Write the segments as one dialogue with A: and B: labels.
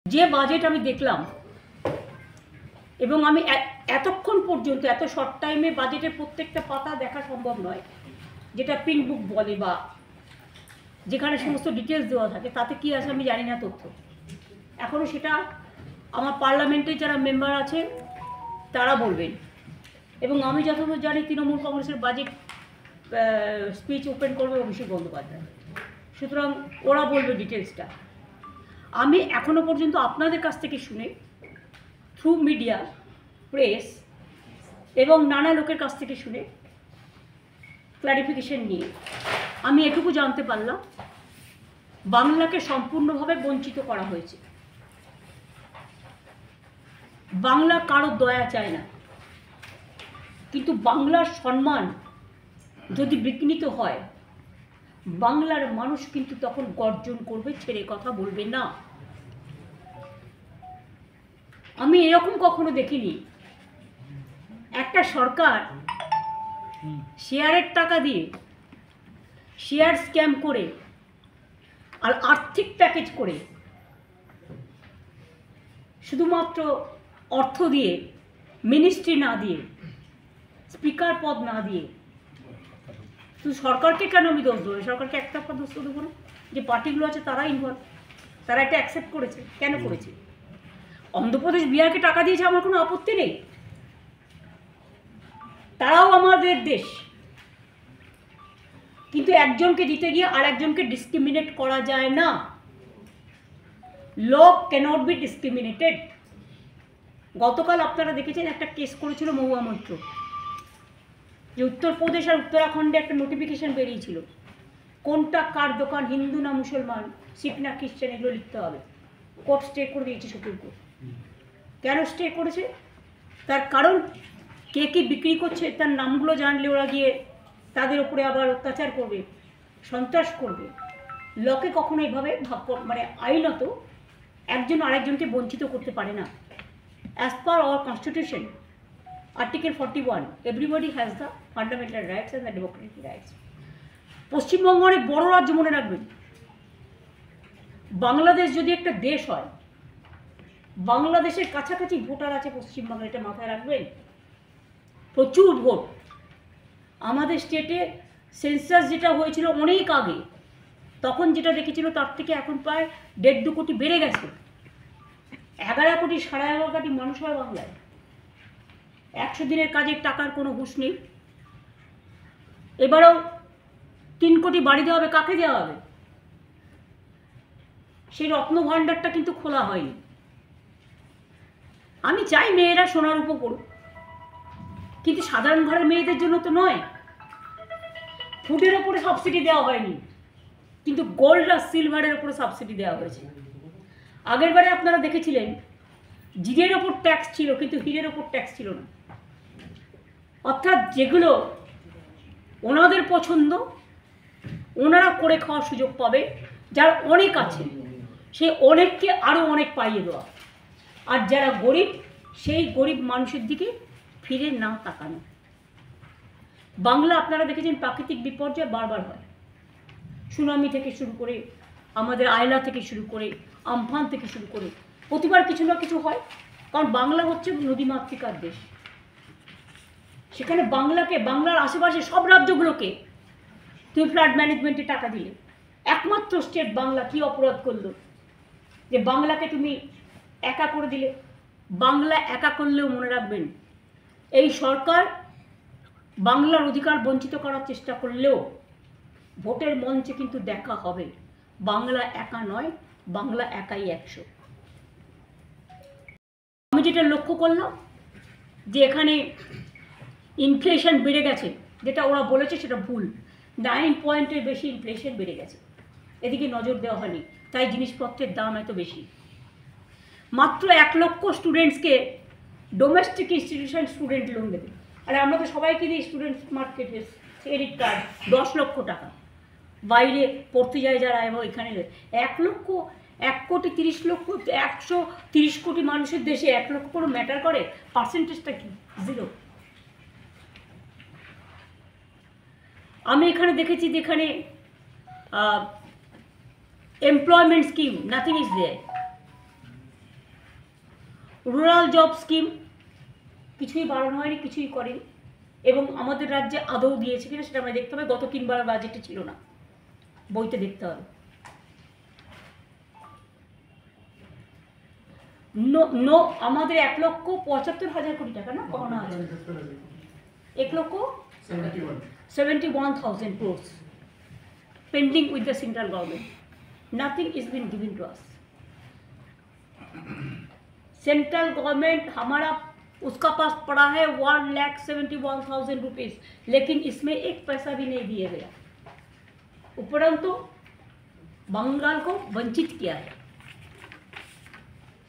A: যে বাজেট আমি দেখলাম এবং আমি এতক্ষণ পর্যন্ত এত শর্ট টাইমে বাজেটের প্রত্যেকটা পাতা দেখা সম্ভব নয়, যেটা প্রিন্ট বুক বলে বা যেখানে সমস্ত ডিটেলস দেওয়া থাকে, তাতে কি আছে আমি জানি না তথ্য। এখনও সেটা আমার পার্লামেন্টের যারা মেম্বার আছে তারা বলবেন। এবং আমি যতদূর জানি তৃণমূল কংগ্রেসের বাজেট স্পিচ ওপেন করবে অভিষেক বন্দ্যোপাধ্যায়, সুতরাং ওরা বলবে ডিটেলসটা। আমি এখনো পর্যন্ত আপনাদের কাছ থেকে শুনে, থ্রু মিডিয়া, প্রেস এবং নানা লোকের কাছ থেকে শুনে ক্লারিফিকেশন নিয়ে আমি এটুকু জানতে পারলাম, বাংলাকে সম্পূর্ণভাবে বঞ্চিত করা হয়েছে। বাংলা কারো দয়া চায় না, কিন্তু বাংলার সম্মান যদি বিঘ্নিত হয়, বাংলার মানুষ কিন্তু তখন গর্জন করবে, ছেড়ে কথা বলবে না। আমি এরকম কখনো দেখিনি একটা সরকার শেয়ারের টাকা দিয়ে শেয়ার স্ক্যাম করে আর আর্থিক প্যাকেজ করে শুধুমাত্র অর্থ দিয়ে, মিনিস্ট্রি না দিয়ে, স্পিকার পদ না দিয়ে, শুধু সরকারকে কেন আমি দোষ দেবো? সরকারকে একটা দোষ দেবো না, যে পার্টিগুলো আছে তারা ইনভলভ, তারা এটা অ্যাকসেপ্ট করেছে। কেন করেছে? অন্ধ্রপ্রদেশ বিহারকে টাকা দিয়েছে, আমার কোনো আপত্তি নেই, তারাও আমাদের দেশ। কিন্তু একজনকে দিতে গিয়ে আর একজনকে ডিসক্রিমিনেট করা যায় না। ল ক্যানট বি ডিসক্রিমিনেটেড। গতকাল আপনারা দেখেছেন একটা কেস করেছিল মহুয়া মৈত্র, যে উত্তরপ্রদেশ আর উত্তরাখণ্ডে একটা নোটিফিকেশন বেরিয়েছিল কোনটা কার দোকান, হিন্দু না মুসলমান, শিখ না খ্রিস্টান, এগুলো লিখতে হবে। কোর্ট স্টে করে দিয়েছে, সুপ্রিম কোর্ট। কেন স্টে করেছে? তার কারণ কে কি বিক্রি করছে তার নামগুলো জানলে ওরা গিয়ে তাদের উপরে আবার অত্যাচার করবে, সন্ত্রাস করবে। লকে কখনো এইভাবে মানে আইনত একজন আরেকজনকে বঞ্চিত করতে পারে না। As per hour constitution, article 41, everybody has the fundamental rights and the Democratic rights. Paschimbanga অনেক বড় রাজ্য, মনে রাখবেন। বাংলাদেশ যদি একটা দেশ হয়, বাংলাদেশের কাছাকাছি ভোটার আছে পশ্চিমবঙ্গে, এটা মাথায় রাখবেন। প্রচুর ভোট। আমাদের স্টেটে সেন্সাস যেটা হয়েছিল অনেক আগে, তখন যেটা দেখেছিল তার থেকে এখন প্রায় 1.5-2 কোটি বেড়ে গেছে। 11 কোটি 11.5 কোটি মানুষ হয় বাংলায়। 100 দিনের কাজের টাকার কোনো হুঁশ নেই। এবারেও 3 কোটি বাড়ি দেওয়া হবে। কাকে দেওয়া হবে? সেই রত্নভাণ্ডারটা কিন্তু খোলা হয়নি। আমি চাই মেয়েরা সোনার উপর পড়ুক, কিন্তু সাধারণ ঘরের মেয়েদের জন্য তো নয়। ফুডের ওপরে সাবসিডি দেওয়া হয়নি, কিন্তু গোল্ড আর সিলভারের ওপরে সাবসিডি দেওয়া হয়েছে। আগের বারে আপনারা দেখেছিলেন জিরের ওপর ট্যাক্স ছিল, কিন্তু হীরের ওপর ট্যাক্স ছিল না। অর্থাৎ যেগুলো ওনাদের পছন্দ, ওনারা করে খাওয়ার সুযোগ পাবে। যার অনেক আছে সেই অনেককে আরও অনেক পাইয়ে দেওয়া, আর যারা গরিব সেই গরিব মানুষের দিকে ফিরে না তাকানো। বাংলা আপনারা দেখেছেন প্রাকৃতিক বিপর্যয় বারবার হয়, সুনামি থেকে শুরু করে, আমাদের আয়লা থেকে শুরু করে, আমফান থেকে শুরু করে, প্রতিবার কিছু না কিছু হয়। কারণ বাংলা হচ্ছে নদীমাতৃকার দেশ। সেখানে বাংলাকে, বাংলার আশেপাশে সব রাজ্যগুলোকে তুমি ফ্লাড ম্যানেজমেন্টে টাকা দিলে, একমাত্র স্টেট বাংলা কি অপরাধ করলো যে বাংলাকে তুমি একা করে দিলে? বাংলা একা করলেও মনে রাখবেন, এই সরকার বাংলার অধিকার বঞ্চিত করার চেষ্টা করলেও ভোটের মঞ্চে কিন্তু দেখা হবে বাংলা একা নয়, বাংলা একাই 100। আমি যেটা লক্ষ্য করলাম যে এখানে ইনফ্লেশন বেড়ে গেছে, যেটা ওরা বলেছে সেটা ভুল। 9 পয়েন্টের বেশি ইনফ্লেশন বেড়ে গেছে, এদিকে নজর দেওয়া হয়নি, তাই জিনিসপত্রের দাম এত বেশি। মাত্র 1 লক্ষ স্টুডেন্টসকে ডোমেস্টিক ইনস্টিটিউশন স্টুডেন্ট লোন দেবে। আর আমরা তো সবাইকে দিই স্টুডেন্ট মার্কেটে ক্রেডিট কার্ড 10 লক্ষ টাকা। বাইরে পড়তে যায় যারা, এবং এখানে 1 লক্ষ, 1 কোটি 30 লক্ষ, 130 কোটি মানুষের দেশে 1 লক্ষ কোনো ম্যাটার করে? পার্সেন্টেজটা কি? 0। আমি এখানে দেখেছি যেখানে employment scheme, nothing is there. Rural job scheme কিছুই বাড়ানো হয়নি, কিছুই করেনি। এবং আমাদের রাজ্যে আদৌ দিয়েছে কিনা সেটা আমরা দেখতে হবে, গত 3 বার বাজেটে ছিল না, বইতে দেখতে হবে। নো আমাদের 1,75,000 কোটি টাকা না পাওনা আছে, 1,71,000 crores pending with the central government. Nothing is been given to us. Central government हमारा उसका पास पड़ा है 1,71,000 रुपीज, लेकिन इसमें एक पैसा भी नहीं दिया गया। उपरंतु बंगाल को वंचित किया है।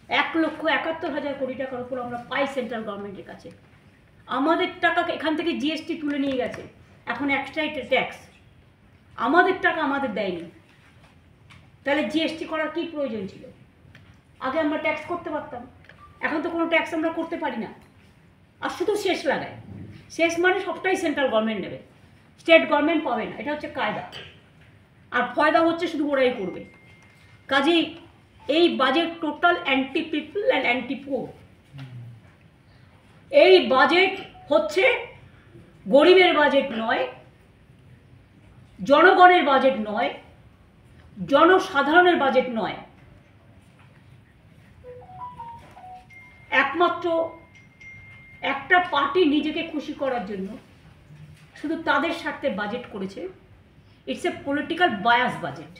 A: 1,71,000 কোটি টাকার উপর আমরা পাই সেন্ট্রাল গভর্নমেন্টের কাছে। আমাদের টাকা এখান থেকে জিএসটি তুলে নিয়ে গেছে, এখন এক্সট্রা ট্যাক্স, আমাদের টাকা আমাদের দেয়নি। তাহলে জিএসটি করার কি প্রয়োজন ছিল? আগে আমরা ট্যাক্স করতে পারতাম, এখন তো কোনো ট্যাক্স আমরা করতে পারি না। আর শুধু শেষ লাগায়, শেষ মানে সবটাই সেন্ট্রাল গভর্নমেন্ট নেবে, স্টেট গভর্নমেন্ট পাবে না, এটা হচ্ছে কায়দা। আর ফয়দা হচ্ছে শুধু ওরাই করবে। কাজেই এই budget total anti people and anti poor. এই বাজেট হচ্ছে গরিবের বাজেট নয়, জনগণের বাজেট নয়, জনসাধারণের বাজেট নয়। একমাত্র একটা পার্টি নিজেকে খুশি করার জন্য শুধু তাদের স্বার্থে বাজেট করেছে। It's a political bias budget.